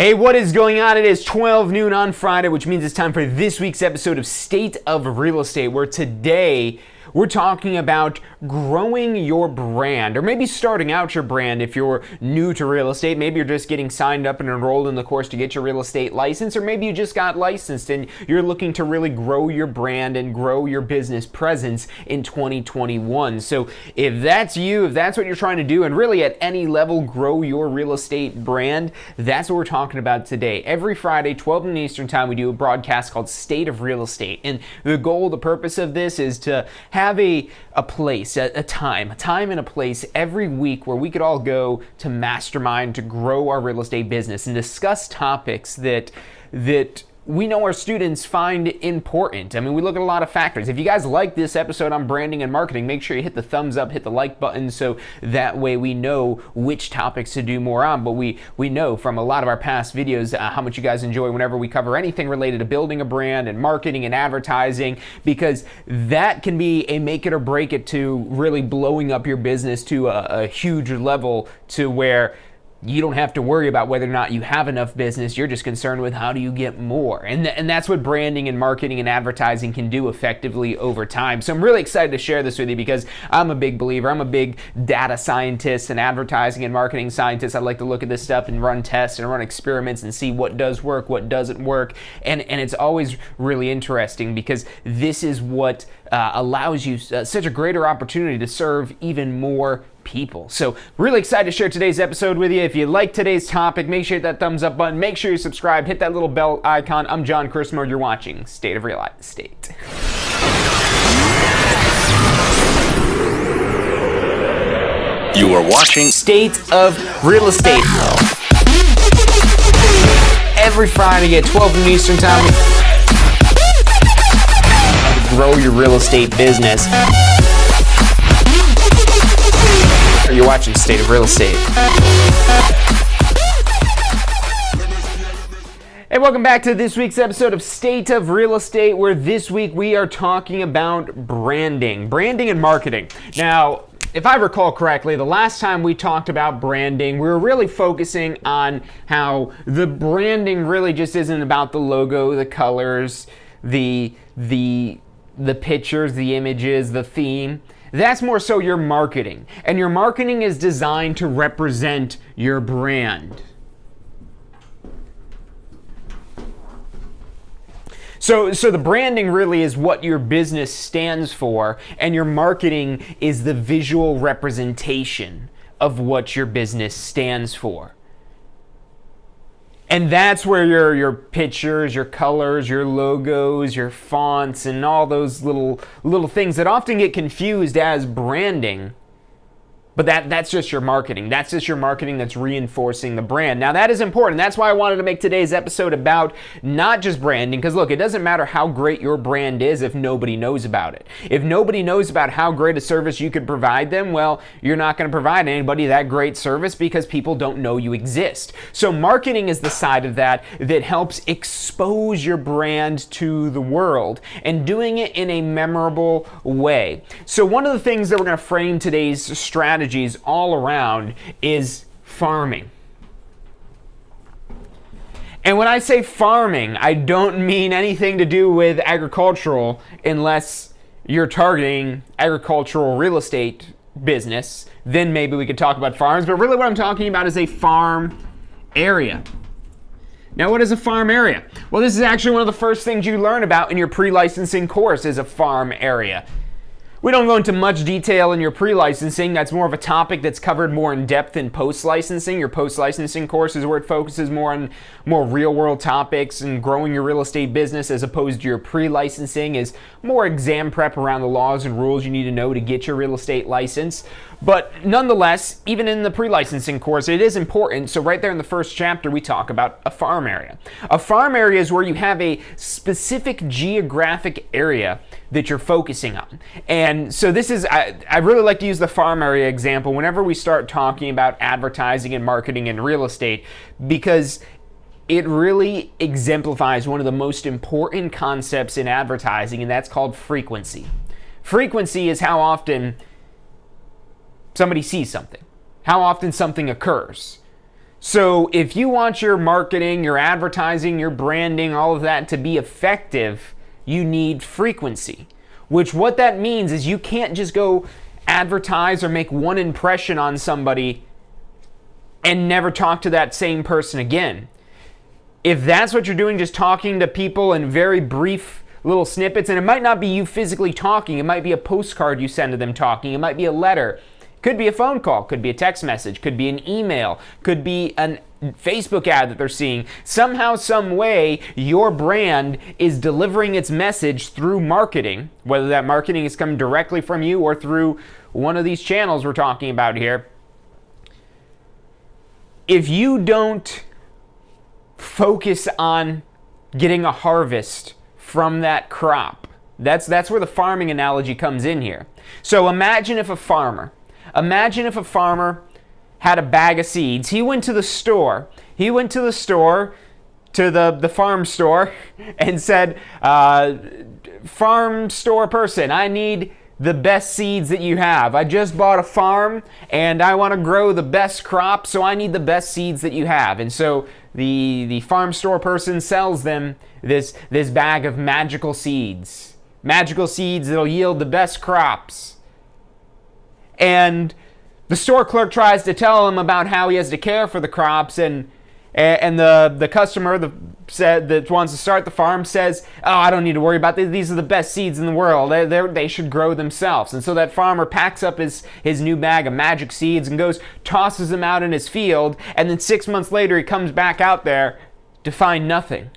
Hey, what is going on? It is 12 noon on Friday, which means it's time for this week's episode of State of Real Estate, where today we're talking about growing your brand, or maybe starting out your brand if you're new to real estate. Maybe you're just getting signed up and enrolled in the course to get your real estate license, or maybe you just got licensed and you're looking to really grow your brand and grow your business presence in 2021. So if that's you, if that's what you're trying to do, and really at any level grow your real estate brand, that's what we're talking about today. Every Friday, 12 noon Eastern time, we do a broadcast called State of Real Estate. And the goal, the purpose of this is to have a place, a time and a place every week where we could all go to mastermind to grow our real estate business and discuss topics that we know our students find important. I mean, we look at a lot of factors. If you guys like this episode on branding and marketing, make sure you hit the thumbs up, hit the like button, so that way we know which topics to do more on. But we know from a lot of our past videos how much you guys enjoy whenever we cover anything related to building a brand and marketing and advertising, because that can be a make it or break it to really blowing up your business to a huge level, to where you don't have to worry about whether or not you have enough business. You're just concerned with how do you get more. And that's what branding and marketing and advertising can do effectively over time. So I'm really excited to share this with you because I'm a big believer. I'm a big data scientist and advertising and marketing scientist. I like to look at this stuff and run tests and run experiments and see what does work, what doesn't work. And it's always really interesting because this is what allows you such a greater opportunity to serve even more people. So really excited to share today's episode with you. If you like today's topic, make sure you hit that thumbs up button, make sure you subscribe, hit that little bell icon. I'm John Christmo, you're watching State of Real Estate. You are watching State of Real Estate. Every Friday at 12 noon Eastern time, grow your real estate business. You're watching State of Real Estate. Hey, welcome back to this week's episode of State of Real Estate, where this week we are talking about branding and marketing. Now, if I recall correctly, the last time we talked about branding, we were really focusing on how the branding really just isn't about the logo, the colors, the pictures, the images, the theme. That's more so your marketing. And your marketing is designed to represent your brand. So the branding really is what your business stands for, and your marketing is the visual representation of what your business stands for. And that's where your pictures, your colors, your logos, your fonts, and all those little things that often get confused as branding. But that's just your marketing. That's just your marketing that's reinforcing the brand. Now that is important. That's why I wanted to make today's episode about not just branding, because look, it doesn't matter how great your brand is if nobody knows about it. If nobody knows about how great a service you could provide them, well, you're not going to provide anybody that great service because people don't know you exist. So marketing is the side of that helps expose your brand to the world, and doing it in a memorable way. So one of the things that we're going to frame today's strategies all around is farming. And when I say farming, I don't mean anything to do with agricultural, unless you're targeting agricultural real estate business. Then maybe we could talk about farms, but really what I'm talking about is a farm area. Now, what is a farm area? Well, this is actually one of the first things you learn about in your pre-licensing course, is a farm area. We don't go into much detail in your pre-licensing. That's more of a topic that's covered more in depth in post-licensing. Your post-licensing course is where it focuses more on more real-world topics and growing your real estate business, as opposed to your pre-licensing is more exam prep around the laws and rules you need to know to get your real estate license. But nonetheless, even in the pre-licensing course, it is important. So right there in the first chapter, we talk about a farm area. A farm area is where you have a specific geographic area that you're focusing on. And so this is, I really like to use the farm area example whenever we start talking about advertising and marketing in real estate, because it really exemplifies one of the most important concepts in advertising, and that's called frequency. Frequency is how often somebody sees something, how often something occurs. So if you want your marketing, your advertising, your branding, all of that to be effective, you need frequency. Which what that means is you can't just go advertise or make one impression on somebody and never talk to that same person again. If that's what you're doing, just talking to people in very brief little snippets, and it might not be you physically talking, it might be a postcard you send to them talking, it might be a letter, could be a phone call, could be a text message, could be an email, could be a Facebook ad that they're seeing. Somehow, some way, your brand is delivering its message through marketing, whether that marketing is coming directly from you or through one of these channels we're talking about here. If you don't focus on getting a harvest from that crop, that's where the farming analogy comes in here. So imagine if a farmer had a bag of seeds. He went to the store, to the farm store, and said, farm store person, I need the best seeds that you have. I just bought a farm and I want to grow the best crop, so I need the best seeds that you have. And so the farm store person sells them this bag of magical seeds that'll yield the best crops. And the store clerk tries to tell him about how he has to care for the crops, and the customer that wants to start the farm says, oh, I don't need to worry about this. These are the best seeds in the world. They should grow themselves. And so that farmer packs up his new bag of magic seeds and tosses them out in his field, and then 6 months later he comes back out there to find nothing.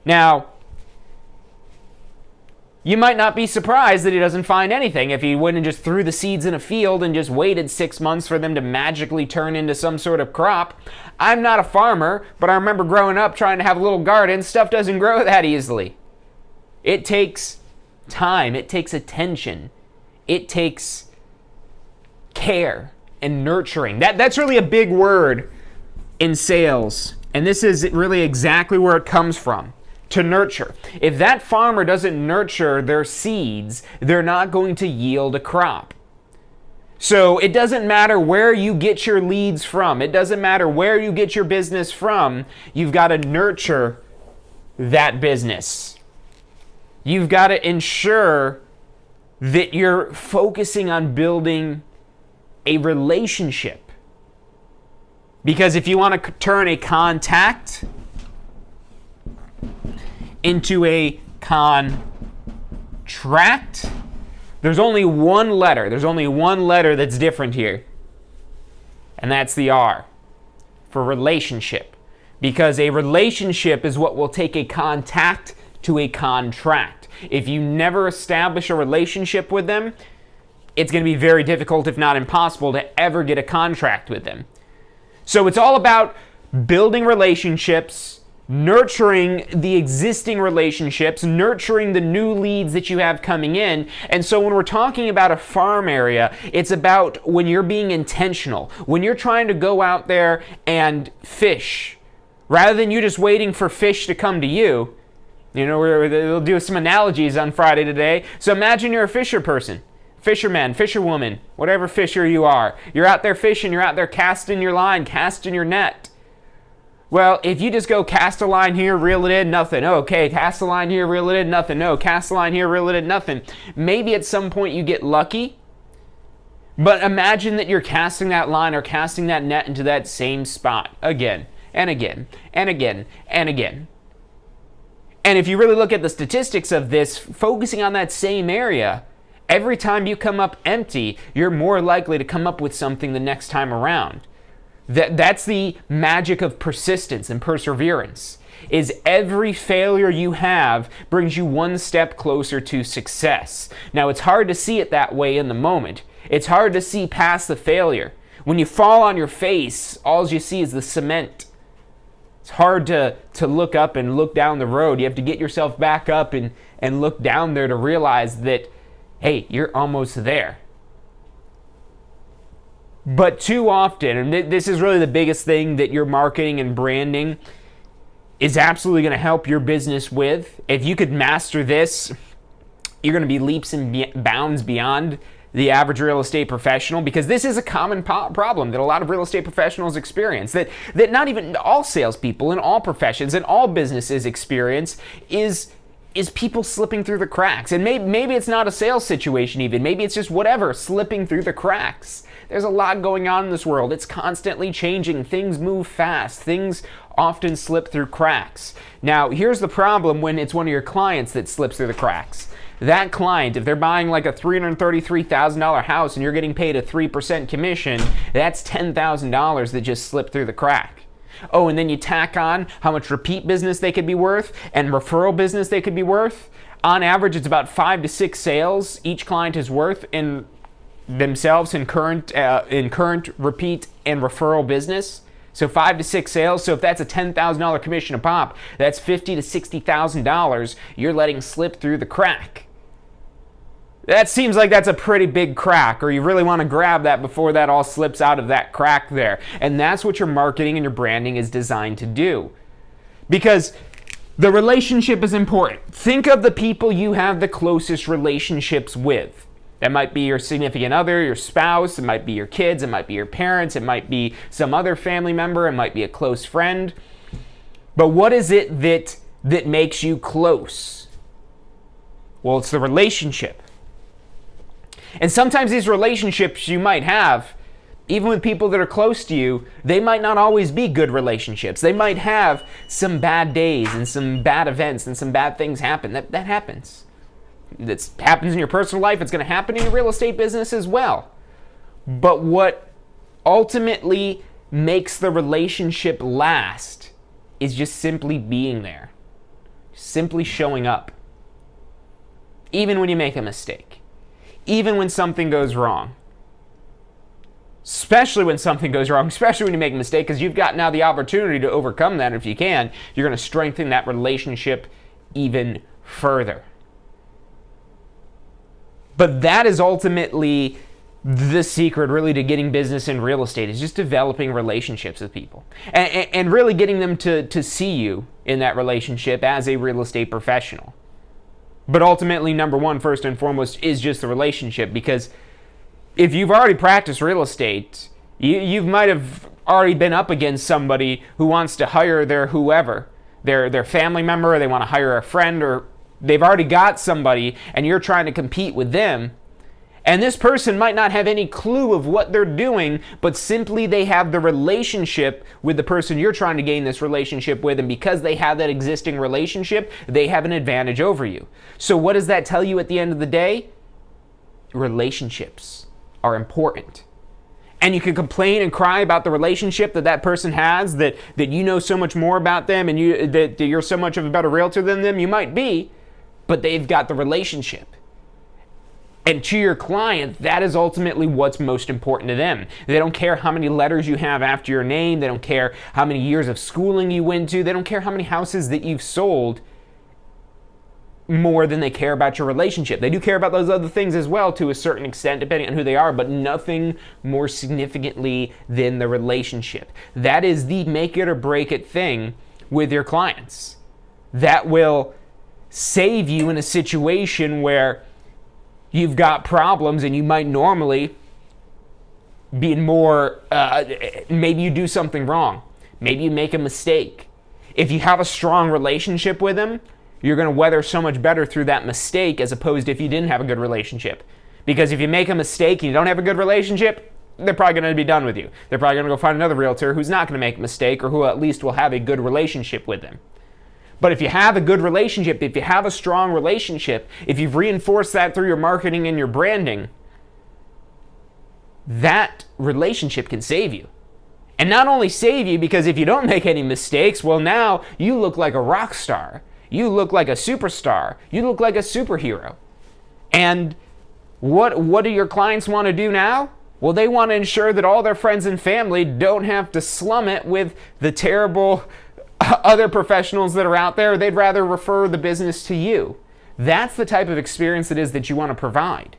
Now, you might not be surprised that he doesn't find anything if he went and just threw the seeds in a field and just waited 6 months for them to magically turn into some sort of crop. I'm not a farmer, but I remember growing up trying to have a little garden. Stuff doesn't grow that easily. It takes time. It takes attention. It takes care and nurturing. That's really a big word in sales. And this is really exactly where it comes from. To nurture. If that farmer doesn't nurture their seeds, they're not going to yield a crop. So it doesn't matter where you get your leads from. It doesn't matter where you get your business from. You've got to nurture that business. You've got to ensure that you're focusing on building a relationship. Because if you want to turn a contact into a contract, there's only one letter. There's only one letter that's different here. And that's the R for relationship. Because a relationship is what will take a contact to a contract. If you never establish a relationship with them, it's going to be very difficult, if not impossible, to ever get a contract with them. So it's all about building relationships, nurturing the existing relationships, nurturing the new leads that you have coming in. And so when we're talking about a farm area, it's about when you're being intentional, when you're trying to go out there and fish, rather than you just waiting for fish to come to you. You know, we'll do some analogies on Friday today. So imagine you're a fisherman, fisherwoman, whatever fisher you are. You're out there fishing, you're out there casting your line, casting your net. Well, if you just go cast a line here, reel it in, nothing. Okay, cast a line here, reel it in, nothing. No, cast a line here, reel it in, nothing. Maybe at some point you get lucky, but imagine that you're casting that line or casting that net into that same spot again and again and again and again. And if you really look at the statistics of this, focusing on that same area, every time you come up empty, you're more likely to come up with something the next time around. That's the magic of persistence and perseverance, is every failure you have brings you one step closer to success. Now, it's hard to see it that way in the moment. It's hard to see past the failure. When you fall on your face, all you see is the cement. It's hard to look up and look down the road. You have to get yourself back up and look down there to realize that, hey, you're almost there. But too often, and this is really the biggest thing that your marketing and branding is absolutely going to help your business with. If you could master this, you're going to be leaps and bounds beyond the average real estate professional, because this is a common problem that a lot of real estate professionals experience, that not even all salespeople in all professions and all businesses experience, is people slipping through the cracks. And maybe it's not a sales situation even. Maybe it's just whatever, slipping through the cracks. There's a lot going on in this world. It's constantly changing. Things move fast. Things often slip through cracks. Now, here's the problem when it's one of your clients that slips through the cracks. That client, if they're buying like a $333,000 house and you're getting paid a 3% commission, that's $10,000 that just slipped through the crack. Oh, and then you tack on how much repeat business they could be worth and referral business they could be worth. On average, it's about 5 to 6 sales each client is worth in themselves in current repeat and referral business. So 5 to 6 sales. So if that's a $10,000 commission a pop, that's $50,000 to $60,000 you're letting slip through the crack. That seems like that's a pretty big crack, or you really want to grab that before that all slips out of that crack there. And that's what your marketing and your branding is designed to do. Because the relationship is important. Think of the people you have the closest relationships with. That might be your significant other, your spouse, it might be your kids, it might be your parents, it might be some other family member, it might be a close friend. But what is it that makes you close? Well, it's the relationship. And sometimes these relationships you might have, even with people that are close to you, they might not always be good relationships. They might have some bad days and some bad events and some bad things happen. That happens. That happens in your personal life. It's going to happen in your real estate business as well. But what ultimately makes the relationship last is just simply being there. Simply showing up. Even when you make a mistake. Even when something goes wrong. Especially when something goes wrong, especially when you make a mistake, because you've got now the opportunity to overcome that. If you can, you're going to strengthen that relationship even further. But that is ultimately the secret, really, to getting business in real estate, is just developing relationships with people. And really getting them to see you in that relationship as a real estate professional. But ultimately, number one, first and foremost, is just the relationship. Because if you've already practiced real estate, you might have already been up against somebody who wants to hire their whoever, their family member, or they want to hire a friend, or they've already got somebody and you're trying to compete with them. And this person might not have any clue of what they're doing, but simply they have the relationship with the person you're trying to gain this relationship with, and because they have that existing relationship, they have an advantage over you. So what does that tell you at the end of the day? Relationships are important. And you can complain and cry about the relationship that person has, that you know so much more about them, and that you're so much of a better realtor than them. You might be, but they've got the relationship. And to your client, that is ultimately what's most important to them. They don't care how many letters you have after your name. They don't care how many years of schooling you went to. They don't care how many houses that you've sold, more than they care about your relationship. They do care about those other things as well, to a certain extent, depending on who they are, but nothing more significantly than the relationship. That is the make it or break it thing with your clients. That will save you in a situation where you've got problems and you might normally be more, maybe you do something wrong. Maybe you make a mistake. If you have a strong relationship with them, you're going to weather so much better through that mistake, as opposed to if you didn't have a good relationship. Because if you make a mistake and you don't have a good relationship, they're probably going to be done with you. They're probably going to go find another realtor who's not going to make a mistake, or who at least will have a good relationship with them. But if you have a good relationship, if you have a strong relationship, if you've reinforced that through your marketing and your branding, that relationship can save you. And not only save you, because if you don't make any mistakes, well, now you look like a rock star. You look like a superstar. You look like a superhero. And what do your clients want to do now? Well, they want to ensure that all their friends and family don't have to slum it with the terrible other professionals that are out there. They'd rather refer the business to you. That's the type of experience it is that you want to provide.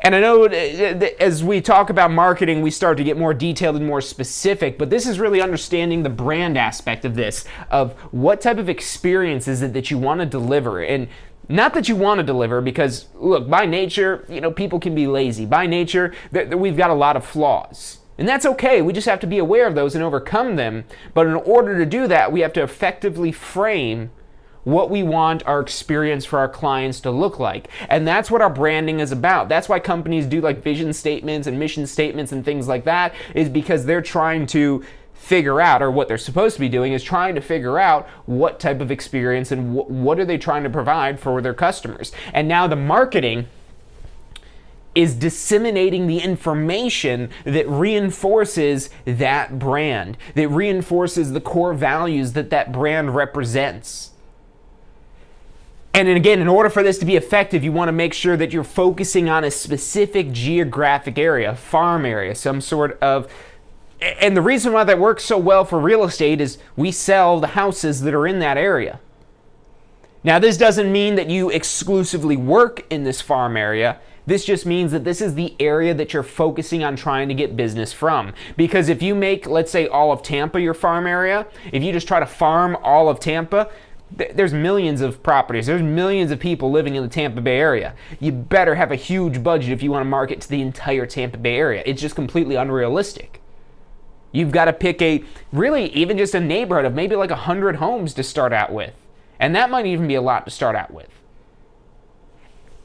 And I know as we talk about marketing, we start to get more detailed and more specific, but this is really understanding the brand aspect of this, of what type of experience is it that you want to deliver. And Not that you want to deliver, because look, by nature, people can be lazy. By nature, we've got a lot of flaws. And that's okay. We just have to be aware of those and overcome them. But in order to do that, we have to effectively frame what we want our experience for our clients to look like. And that's what our branding is about. That's why companies do like vision statements and mission statements and things like that, is because they're trying to figure out, or what they're supposed to be doing is trying to figure out what type of experience and what are they trying to provide for their customers. And now the marketing is disseminating the information that reinforces that brand, that reinforces the core values that that brand represents. And again, in order for this to be effective, you want to make sure that you're focusing on a specific geographic area, a farm area, some sort of. And the reason why that works so well for real estate is we sell the houses that are in that area. Now, this doesn't mean that you exclusively work in this farm area. This just means that this is the area that you're focusing on trying to get business from. Because if you make, let's say, all of Tampa your farm area, if you just try to farm all of Tampa, there's millions of properties. There's millions of people living in the Tampa Bay area. You better have a huge budget if you want to market to the entire Tampa Bay area. It's just completely unrealistic. You've got to pick really even just a neighborhood of maybe like 100 homes to start out with. And that might even be a lot to start out with.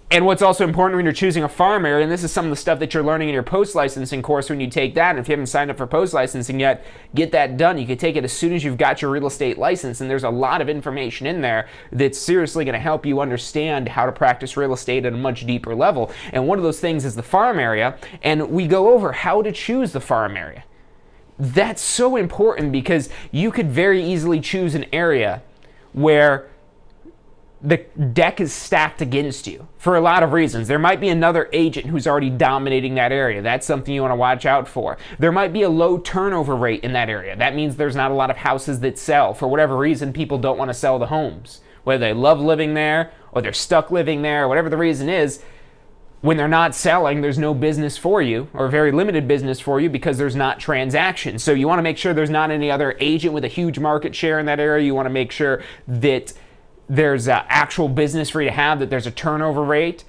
And what's also important when you're choosing a farm area, and this is some of the stuff that you're learning in your post-licensing course when you take that, and if you haven't signed up for post-licensing yet, get that done. You can take it as soon as you've got your real estate license, and there's a lot of information in there that's seriously going to help you understand how to practice real estate at a much deeper level. And one of those things is the farm area, and we go over how to choose the farm area. That's so important because you could very easily choose an area where the deck is stacked against you for a lot of reasons. There might be another agent who's already dominating that area. That's something you want to watch out for. There might be a low turnover rate in that area. That means there's not a lot of houses that sell. For whatever reason, people don't want to sell the homes. Whether they love living there or they're stuck living there, or whatever the reason is, when they're not selling, there's no business for you, or very limited business for you, because there's not transactions. So you want to make sure there's not any other agent with a huge market share in that area. You want to make sure that there's actual business for you to have, that there's a turnover rate.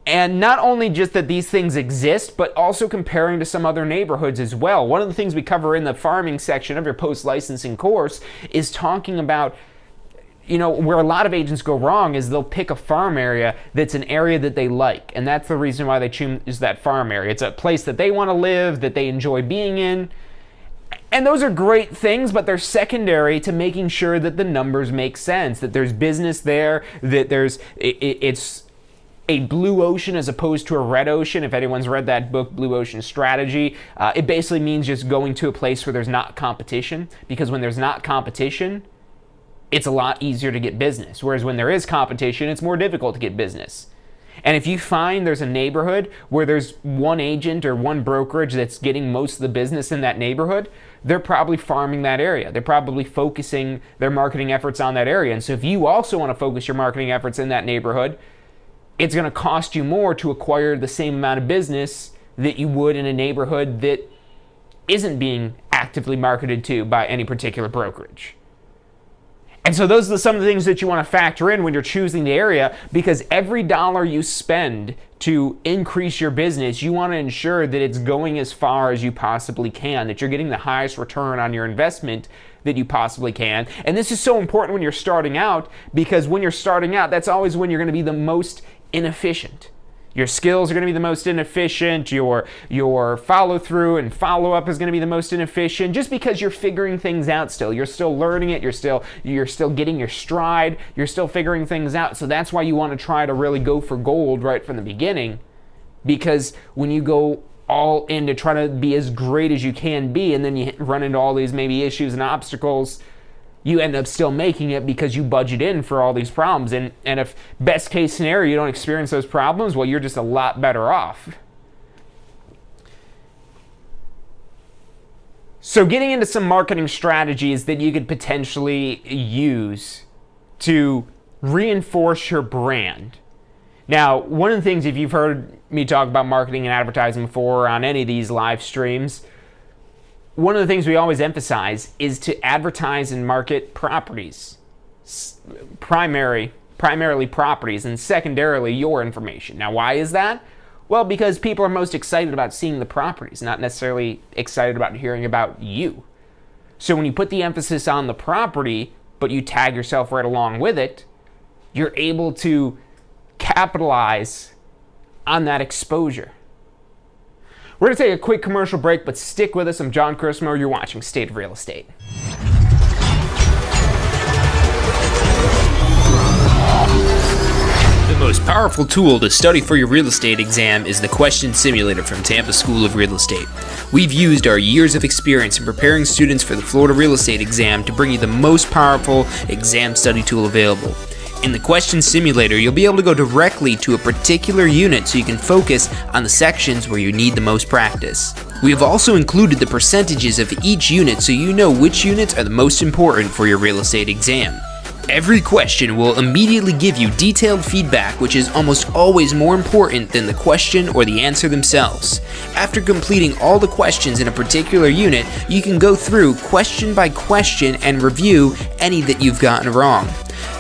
And not only just that these things exist, but also comparing to some other neighborhoods as well. One of the things we cover in the farming section of your post-licensing course is talking about, where a lot of agents go wrong is they'll pick a farm area that's an area that they like. And that's the reason why they choose that farm area. It's a place that they want to live, that they enjoy being in. And those are great things, but they're secondary to making sure that the numbers make sense, that there's business there, that it's a blue ocean as opposed to a red ocean. If anyone's read that book, Blue Ocean Strategy, it basically means just going to a place where there's not competition, because when there's not competition, it's a lot easier to get business. Whereas when there is competition, it's more difficult to get business. And if you find there's a neighborhood where there's one agent or one brokerage that's getting most of the business in that neighborhood, they're probably farming that area. They're probably focusing their marketing efforts on that area. And so if you also want to focus your marketing efforts in that neighborhood, it's going to cost you more to acquire the same amount of business that you would in a neighborhood that isn't being actively marketed to by any particular brokerage. And so those are some of the things that you want to factor in when you're choosing the area, because every dollar you spend to increase your business, you want to ensure that it's going as far as you possibly can, that you're getting the highest return on your investment that you possibly can. And this is so important when you're starting out, because when you're starting out, that's always when you're going to be the most inefficient. Your skills are going to be the most inefficient, your follow-through and follow-up is going to be the most inefficient, just because you're figuring things out still. You're still learning it, you're still getting your stride, you're still figuring things out. So that's why you want to try to really go for gold right from the beginning, because when you go all in to try to be as great as you can be, and then you run into all these maybe issues and obstacles, you end up still making it because you budget in for all these problems. And if best case scenario, you don't experience those problems, well, you're just a lot better off. So getting into some marketing strategies that you could potentially use to reinforce your brand. Now, one of the things, if you've heard me talk about marketing and advertising before on any of these live streams, one of the things we always emphasize is to advertise and market properties, primary primarily properties, and secondarily your information. Now, why is that? Well, because people are most excited about seeing the properties, not necessarily excited about hearing about you. So when you put the emphasis on the property, but you tag yourself right along with it, you're able to capitalize on that exposure. We're going to take a quick commercial break, but stick with us. I'm John Chrismo. You're watching State of Real Estate. The most powerful tool to study for your real estate exam is the Question Simulator from Tampa School of Real Estate. We've used our years of experience in preparing students for the Florida real estate exam to bring you the most powerful exam study tool available. In the Question Simulator, you'll be able to go directly to a particular unit so you can focus on the sections where you need the most practice. We have also included the percentages of each unit so you know which units are the most important for your real estate exam. Every question will immediately give you detailed feedback, which is almost always more important than the question or the answer themselves. After completing all the questions in a particular unit, you can go through question by question and review any that you've gotten wrong.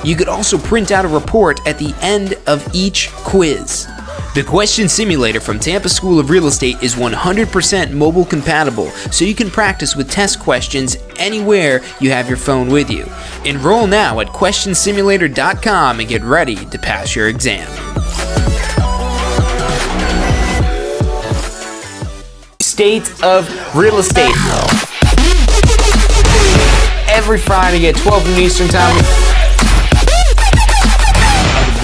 You could also print out a report at the end of each quiz. The Question Simulator from Tampa School of Real Estate is 100% mobile compatible, so you can practice with test questions anywhere you have your phone with you. Enroll now at questionsimulator.com and get ready to pass your exam. State of Real Estate. Every Friday at 12 noon Eastern Time.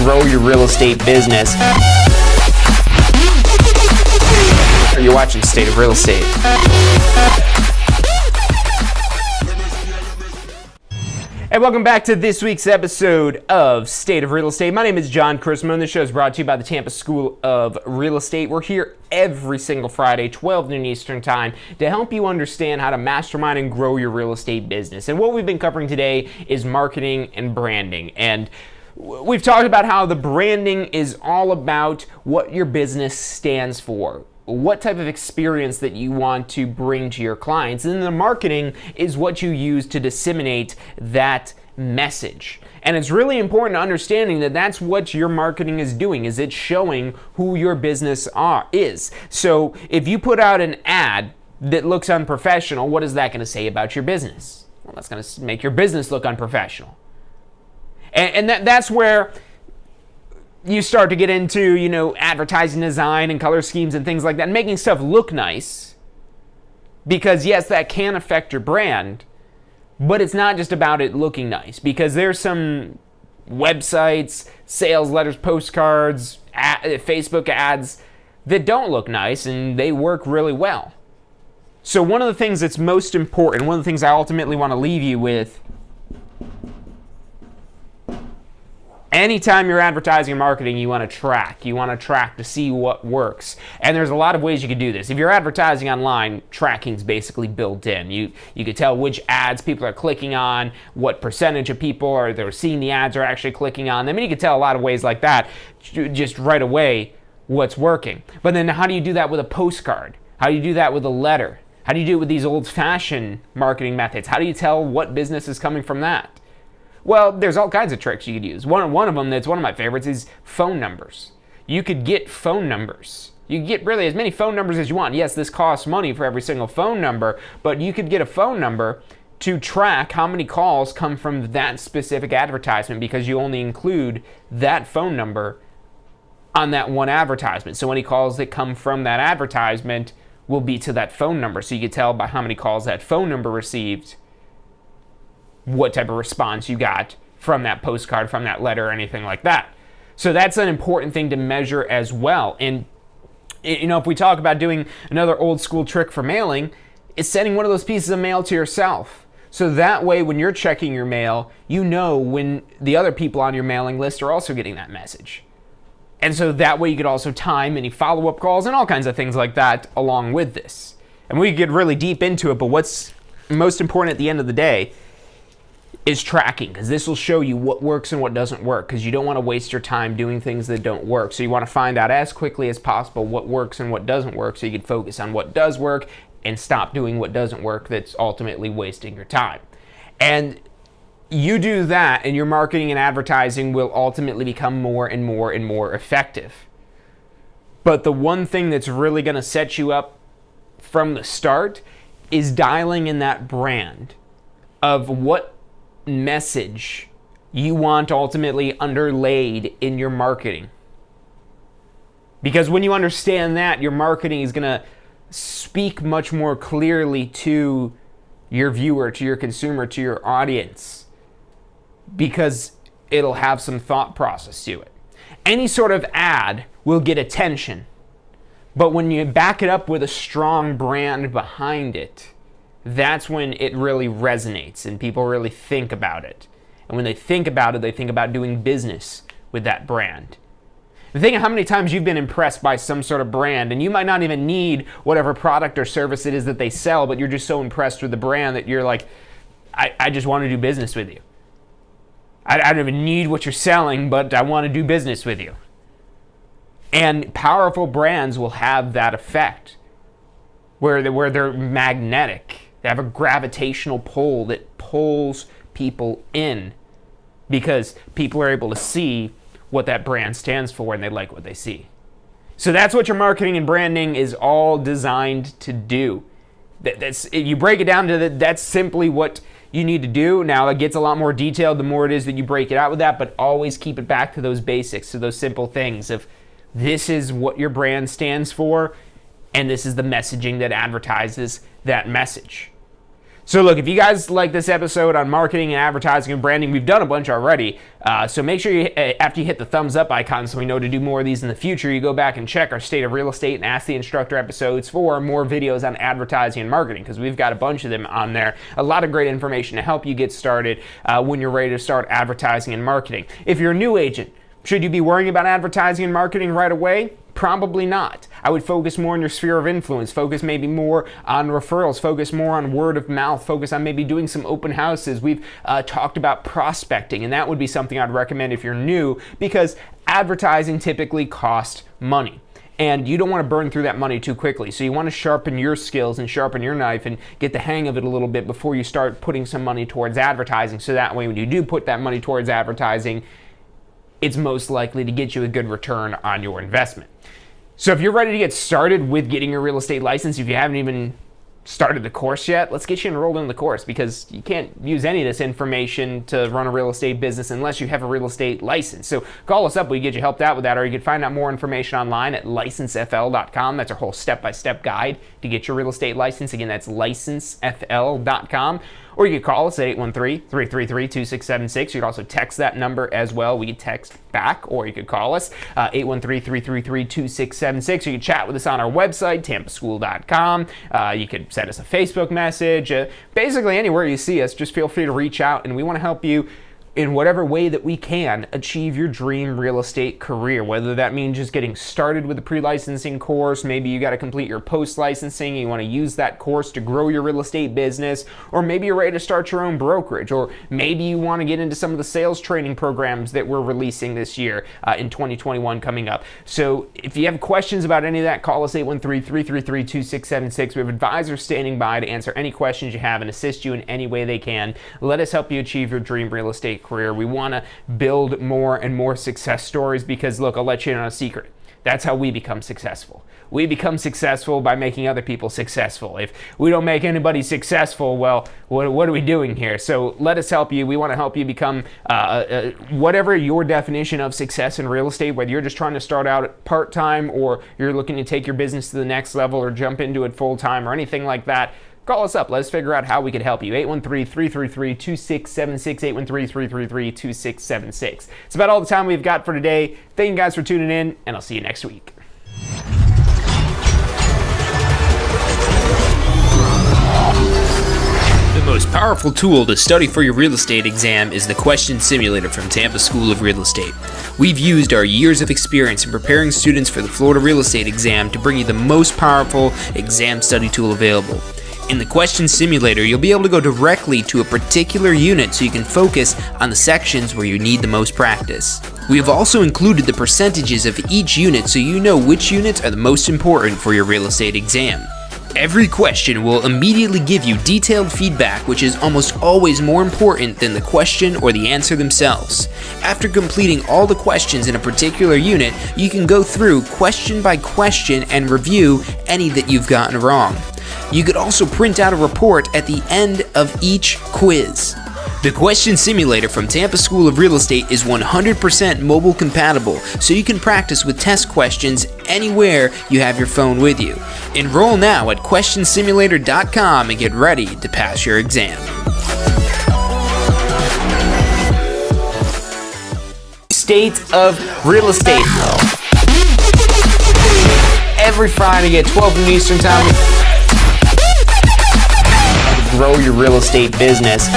Grow your real estate business. You're watching State of Real Estate. And welcome back to this week's episode of State of Real Estate. My name is John Chrismo, and the show is brought to you by the Tampa School of Real Estate. We're here every single Friday, 12 noon Eastern Time, to help you understand how to mastermind and grow your real estate business. And what we've been covering today is marketing and branding. And we've talked about how the branding is all about what your business stands for, what type of experience that you want to bring to your clients. And the marketing is what you use to disseminate that message. And it's really important understanding that that's what your marketing is doing, is it's showing who your business is. So if you put out an ad that looks unprofessional, what is that going to say about your business? Well, that's going to make your business look unprofessional. And that's where you start to get into, advertising design and color schemes and things like that, and making stuff look nice. Because yes, that can affect your brand, but it's not just about it looking nice. Because there's some websites, sales letters, postcards, Facebook ads that don't look nice, and they work really well. So one of the things that's most important, one of the things I ultimately want to leave you with, anytime you're advertising and marketing, you want to track. You want to track to see what works. And there's a lot of ways you can do this. If you're advertising online, tracking's basically built in. You can tell which ads people are clicking on, what percentage of people that are seeing the ads are actually clicking on them. And you can tell a lot of ways like that, just right away, what's working. But then how do you do that with a postcard? How do you do that with a letter? How do you do it with these old-fashioned marketing methods? How do you tell what business is coming from that? Well, there's all kinds of tricks you could use. One of them that's one of my favorites is phone numbers. You could get phone numbers. You can get really as many phone numbers as you want. Yes, this costs money for every single phone number, but you could get a phone number to track how many calls come from that specific advertisement, because you only include that phone number on that one advertisement. So any calls that come from that advertisement will be to that phone number. So you can tell by how many calls that phone number received what type of response you got from that postcard, from that letter, or anything like that. So that's an important thing to measure as well. And if we talk about doing another old school trick for mailing, is sending one of those pieces of mail to yourself. So that way, when you're checking your mail, you know when the other people on your mailing list are also getting that message. And so that way you could also time any follow-up calls and all kinds of things like that along with this. And we could get really deep into it, but what's most important at the end of the day is tracking, because this will show you what works and what doesn't work, because you don't want to waste your time doing things that don't work. So you want to find out as quickly as possible what works and what doesn't work, so you can focus on what does work and stop doing what doesn't work that's ultimately wasting your time. And you do that, and your marketing and advertising will ultimately become more and more and more effective. But the one thing that's really going to set you up from the start is dialing in that brand of what message you want ultimately underlaid in your marketing. Because when you understand that, your marketing is going to speak much more clearly to your viewer, to your consumer, to your audience, because it'll have some thought process to it. Any sort of ad will get attention, but when you back it up with a strong brand behind it, that's when it really resonates and people really think about it. And when they think about it, they think about doing business with that brand. Think of how many times you've been impressed by some sort of brand, and you might not even need whatever product or service it is that they sell, but you're just so impressed with the brand that you're like, I just want to do business with you. I don't even need what you're selling, but I want to do business with you. And powerful brands will have that effect where they're magnetic. They have a gravitational pull that pulls people in because people are able to see what that brand stands for and they like what they see. So that's what your marketing and branding is all designed to do. That's, you break it down to that, that's simply what you need to do. Now it gets a lot more detailed the more it is that you break it out with that, but always keep it back to those basics, to those simple things of this is what your brand stands for and this is the messaging that advertises that message. So look, if you guys like this episode on marketing and advertising and branding, we've done a bunch already. So make sure you, after you hit the thumbs up icon so we know to do more of these in the future, you go back and check our State of Real Estate and Ask the Instructor episodes for more videos on advertising and marketing, because we've got a bunch of them on there. A lot of great information to help you get started when you're ready to start advertising and marketing. If you're a new agent, should you be worrying about advertising and marketing right away? Probably not. I would focus more on your sphere of influence, focus maybe more on referrals, focus more on word of mouth, focus on maybe doing some open houses. We've talked about prospecting, and that would be something I'd recommend if you're new, because advertising typically costs money. And you don't want to burn through that money too quickly. So you want to sharpen your skills and sharpen your knife and get the hang of it a little bit before you start putting some money towards advertising. So that way when you do put that money towards advertising, it's most likely to get you a good return on your investment. So if you're ready to get started with getting your real estate license, if you haven't even started the course yet, let's get you enrolled in the course, because you can't use any of this information to run a real estate business unless you have a real estate license. So call us up, we can get you helped out with that, or you can find out more information online at licensefl.com. That's our whole step-by-step guide to get your real estate license. Again, that's licensefl.com. Or you can call us at 813-333-2676. You can also text that number as well. We can text back, or you could call us 813-333-2676. You can chat with us on our website, tampaschool.com. You could send us a Facebook message. Basically, anywhere you see us, just feel free to reach out, and we want to help you in whatever way that we can achieve your dream real estate career, whether that means just getting started with a pre-licensing course, maybe you got to complete your post-licensing, you want to use that course to grow your real estate business, or maybe you're ready to start your own brokerage, or maybe you want to get into some of the sales training programs that we're releasing this year in 2021 coming up. So if you have questions about any of that, call us 813-333-2676. We have advisors standing by to answer any questions you have and assist you in any way they can. Let us help you achieve your dream real estate career. We want to build more and more success stories, because look, I'll let you in on a secret. That's how we become successful. We become successful by making other people successful. If we don't make anybody successful, well, what are we doing here? So let us help you. We want to help you become whatever your definition of success in real estate, whether you're just trying to start out part-time, or you're looking to take your business to the next level, or jump into it full-time, or anything like that. Call us up. Let's figure out how we can help you. 813-333-2676, 813-333-2676. It's about all the time we've got for today. Thank you guys for tuning in, and I'll see you next week. The most powerful tool to study for your real estate exam is the Question Simulator from Tampa School of Real Estate. We've used our years of experience in preparing students for the Florida real estate exam to bring you the most powerful exam study tool available. In the Question Simulator, you'll be able to go directly to a particular unit so you can focus on the sections where you need the most practice. We have also included the percentages of each unit so you know which units are the most important for your real estate exam. Every question will immediately give you detailed feedback, which is almost always more important than the question or the answer themselves. After completing all the questions in a particular unit, you can go through question by question and review any that you've gotten wrong. You could also print out a report at the end of each quiz. The Question Simulator from Tampa School of Real Estate is 100% mobile compatible, so you can practice with test questions anywhere you have your phone with you. Enroll now at questionsimulator.com and get ready to pass your exam. State of Real Estate. Every Friday at 12 noon Eastern Time. Grow your real estate business.